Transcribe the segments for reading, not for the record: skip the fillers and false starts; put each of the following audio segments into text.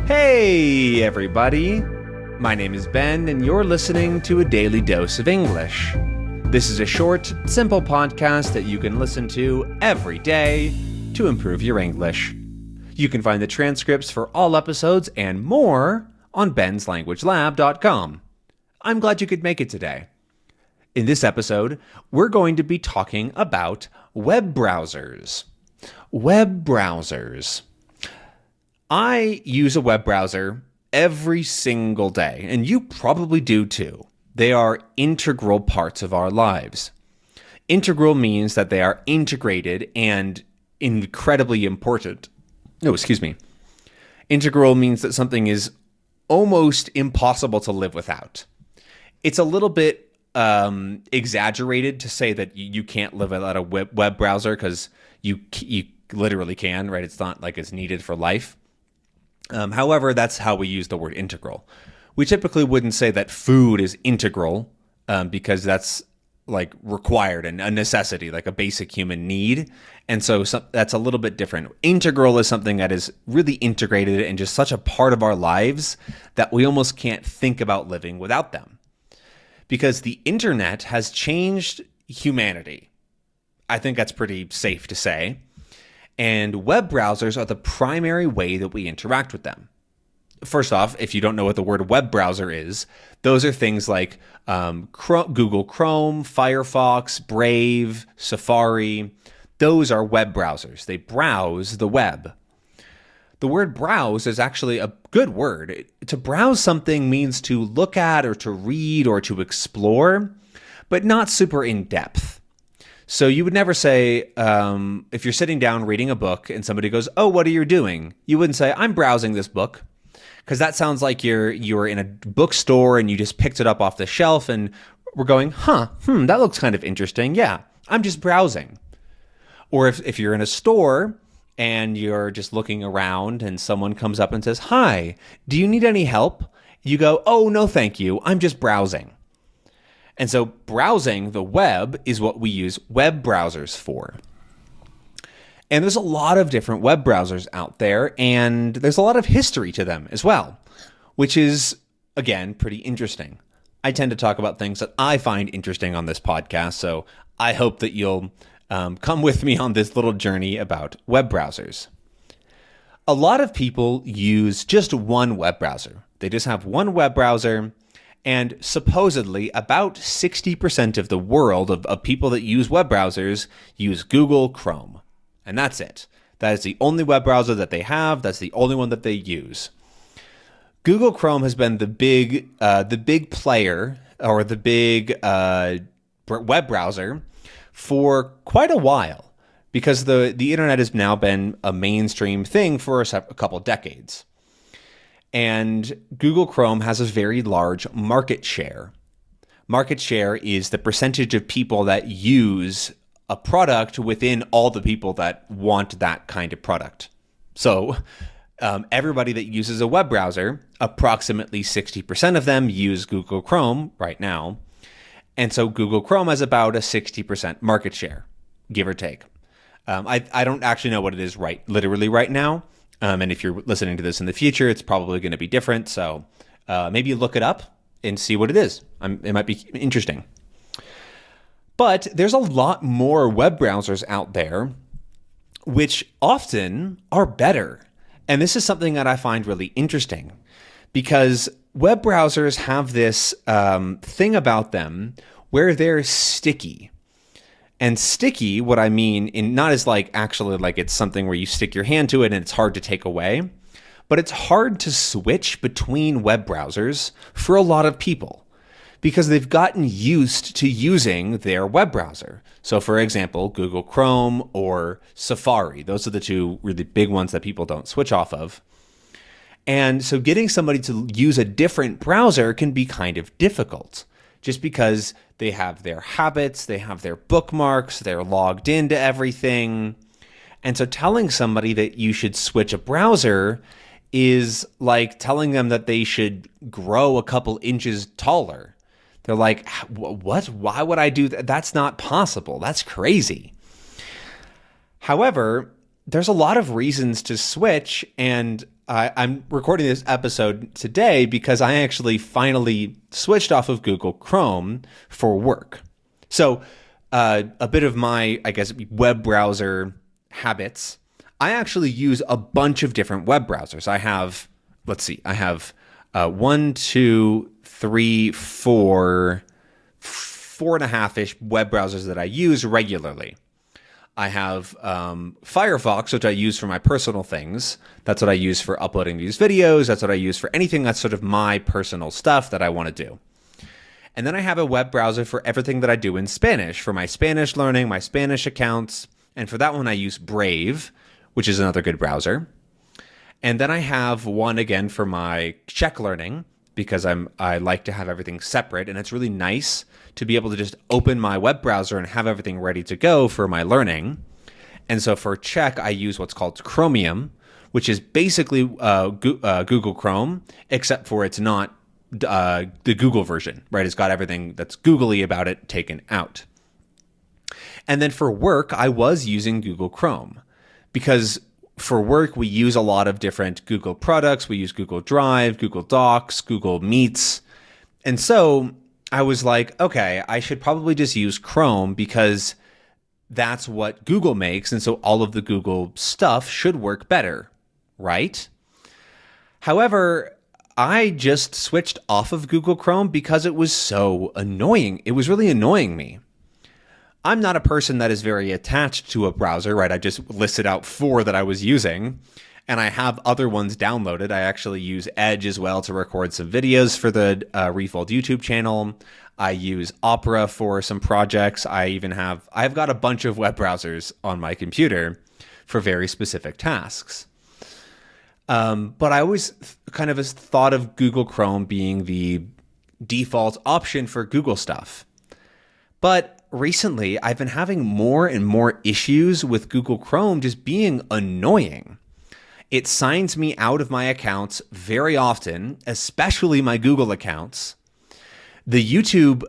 Hey, everybody. My name is Ben, and you're listening to A Daily Dose of English. This is a short, simple podcast that you can listen to every day to improve your English. You can find the transcripts for all episodes and more on benslanguagelab.com. I'm glad you could make it today. In this episode, we're going to be talking about web browsers. Web browsers. I use a web browser every single day, and you probably do too. They are integral parts of our lives. Integral means that they are integrated and incredibly important. Integral means that something is almost impossible to live without. It's a little bit exaggerated to say that you can't live without a web browser because you literally can, right? It's not like it's needed for life. However, that's how we use the word integral. We typically wouldn't say that food is integral because that's like required and a necessity, like a basic human need. And so that's a little bit different. Integral is something that is really integrated and just such a part of our lives that we almost can't think about living without them. Because the internet has changed humanity. I think that's pretty safe to say. And web browsers are the primary way that we interact with them. First off, if you don't know what the word web browser is, those are things like Google Chrome, Firefox, Brave, Safari. Those are web browsers. They browse the web. The word browse is actually a good word. To browse something means to look at or to read or to explore, but not super in depth. So you would never say, if you're sitting down reading a book and somebody goes, "Oh, what are you doing?" You wouldn't say, "I'm browsing this book," because that sounds like you're in a bookstore and you just picked it up off the shelf and we're going, that looks kind of interesting. Yeah, I'm just browsing. Or if you're in a store and you're just looking around and someone comes up and says, "Hi, do you need any help?" You go, "Oh, no, thank you. I'm just browsing." And so browsing the web is what we use web browsers for. And there's a lot of different web browsers out there, and there's a lot of history to them as well, which is, again, pretty interesting. I tend to talk about things that I find interesting on this podcast, so I hope that you'll come with me on this little journey about web browsers. A lot of people use just one web browser. They just have one web browser. And supposedly, about 60% of the world of people that use web browsers use Google Chrome. And that's it. That is the only web browser that they have. That's the only one that they use. Google Chrome has been the big player or the big web browser for quite a while because the internet has now been a mainstream thing for a couple decades. And Google Chrome has a very large market share. Market share is the percentage of people that use a product within all the people that want that kind of product. So everybody that uses a web browser, approximately 60% of them use Google Chrome right now. And so Google Chrome has about a 60% market share, give or take. I don't actually know what it is literally right now. And if you're listening to this in the future, it's probably going to be different. So maybe you look it up and see what it is. It might be interesting. But there's a lot more web browsers out there, which often are better. And this is something that I find really interesting because web browsers have this thing about them where they're sticky. And sticky, what I mean, not as like actually like it's something where you stick your hand to it and it's hard to take away, but it's hard to switch between web browsers for a lot of people because they've gotten used to using their web browser. So for example, Google Chrome or Safari, those are the two really big ones that people don't switch off of. And so getting somebody to use a different browser can be kind of difficult just because they have their habits, they have their bookmarks, they're logged into everything. And so telling somebody that you should switch a browser is like telling them that they should grow a couple inches taller. They're like, what? Why would I do that? That's not possible. That's crazy. However, there's a lot of reasons to switch, and I'm recording this episode today because I actually finally switched off of Google Chrome for work. So a bit of my, I guess, web browser habits. I actually use a bunch of different web browsers. I have, let's see, I have one, two, three, four and a half-ish web browsers that I use regularly. I have Firefox, which I use for my personal things. That's what I use for uploading these videos. That's what I use for anything that's sort of my personal stuff that I want to do. And then I have a web browser for everything that I do in Spanish, for my Spanish learning, my Spanish accounts. And for that one, I use Brave, which is another good browser. And then I have one again for my Czech learning, because I like to have everything separate, and it's really nice to be able to just open my web browser and have everything ready to go for my learning. And so for Czech, I use what's called Chromium, which is basically Google Chrome, except for it's not the Google version, right? It's got everything that's googly about it taken out. And then for work, I was using Google Chrome because for work, we use a lot of different Google products. We use Google Drive, Google Docs, Google Meets. And so I was like, okay, I should probably just use Chrome because that's what Google makes. And so all of the Google stuff should work better, right? However, I just switched off of Google Chrome because it was so annoying. It was really annoying me. I'm not a person that is very attached to a browser, right? I just listed out 4 that I was using, and I have other ones downloaded. I actually use Edge as well to record some videos for the Refold YouTube channel. I use Opera for some projects. I've got a bunch of web browsers on my computer for very specific tasks. But I always kind of thought of Google Chrome being the default option for Google stuff. But recently, I've been having more and more issues with Google Chrome just being annoying. It signs me out of my accounts very often, especially my Google accounts. The YouTube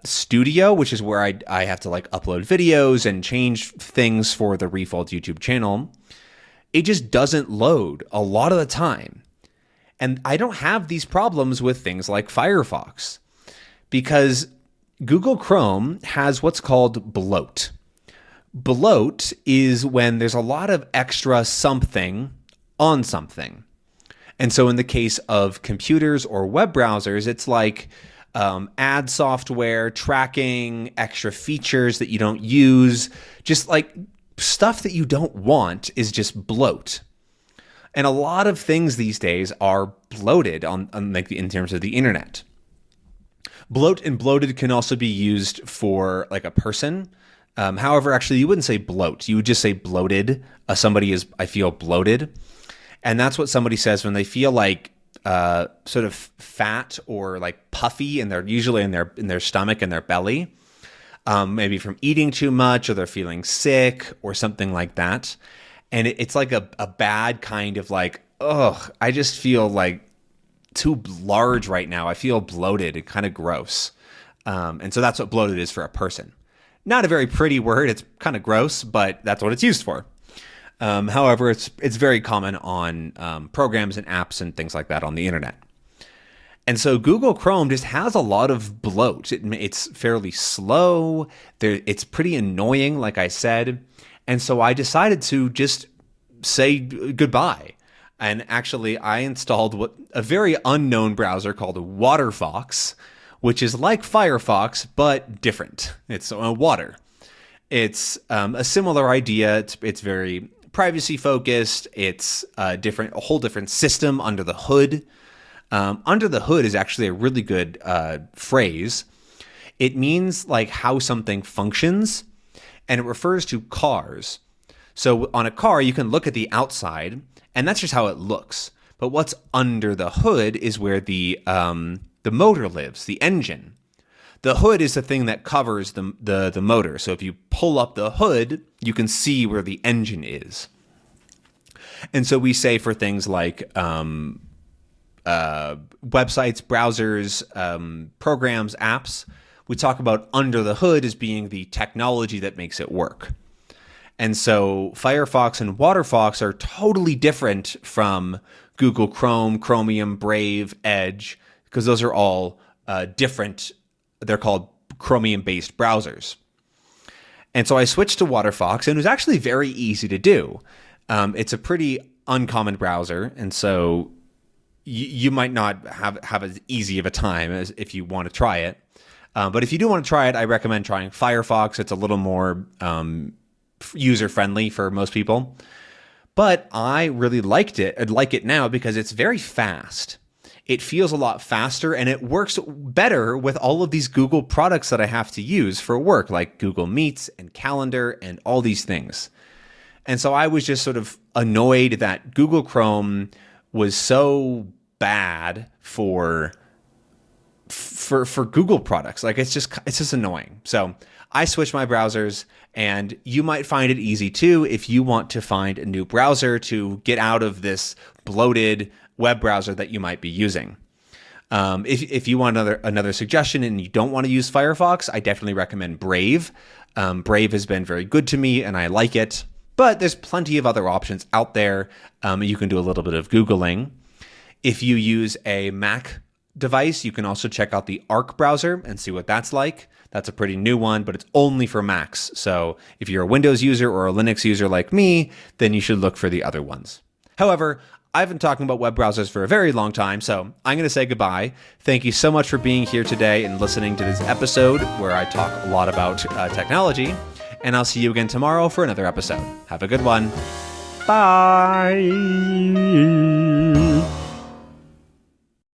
Studio, which is where I have to like upload videos and change things for the Refold YouTube channel, it just doesn't load a lot of the time. And I don't have these problems with things like Firefox because Google Chrome has what's called bloat. Bloat is when there's a lot of extra something on something. And so in the case of computers or web browsers, it's like ad software, tracking, extra features that you don't use, just like stuff that you don't want is just bloat. And a lot of things these days are bloated on like in terms of the internet. Bloat and bloated can also be used for like a person. However, actually, you wouldn't say bloat. You would just say bloated. Somebody is, I feel bloated. And that's what somebody says when they feel like sort of fat or like puffy, and they're usually in their stomach and their belly, maybe from eating too much, or they're feeling sick or something like that. And it's like a bad kind of like, ugh, I just feel like too large right now. I feel bloated and kind of gross. And so that's what bloated is for a person. Not a very pretty word. It's kind of gross, but that's what it's used for. However, it's very common on programs and apps and things like that on the internet. And so Google Chrome just has a lot of bloat. It's fairly slow. It's pretty annoying, like I said. And so I decided to just say goodbye. And actually, I installed a very unknown browser called Waterfox, which is like Firefox, but different. It's water. It's a similar idea. It's very privacy focused. It's a whole different system under the hood. Under the hood is actually a really good phrase. It means like how something functions, and it refers to cars. So on a car, you can look at the outside, and that's just how it looks. But what's under the hood is where the motor lives, the engine. The hood is the thing that covers the motor. So if you pull up the hood, you can see where the engine is. And so we say for things like websites, browsers, programs, apps, we talk about under the hood as being the technology that makes it work. And so Firefox and WaterFox are totally different from Google Chrome, Chromium, Brave, Edge, because those are all different. They're called Chromium-based browsers. And so I switched to WaterFox, and it was actually very easy to do. It's a pretty uncommon browser, and so you might not have as easy of a time as if you want to try it. But if you do want to try it, I recommend trying Firefox. It's a little more user-friendly for most people. But I really liked it. I like it now because it's very fast. It feels a lot faster, and it works better with all of these Google products that I have to use for work, like Google Meets and Calendar and all these things. And so I was just sort of annoyed that Google Chrome was so bad for Google products. Like it's just annoying. So I switched my browsers, and you might find it easy too if you want to find a new browser to get out of this bloated web browser that you might be using. If you want another suggestion and you don't want to use Firefox, I definitely recommend Brave. Brave has been very good to me, and I like it. But there's plenty of other options out there. You can do a little bit of Googling. If you use a Mac device, you can also check out the Arc browser and see what that's like. That's a pretty new one, but it's only for Macs. So if you're a Windows user or a Linux user like me, then you should look for the other ones. However, I've been talking about web browsers for a very long time, so I'm going to say goodbye. Thank you so much for being here today and listening to this episode where I talk a lot about technology. And I'll see you again tomorrow for another episode. Have a good one. Bye.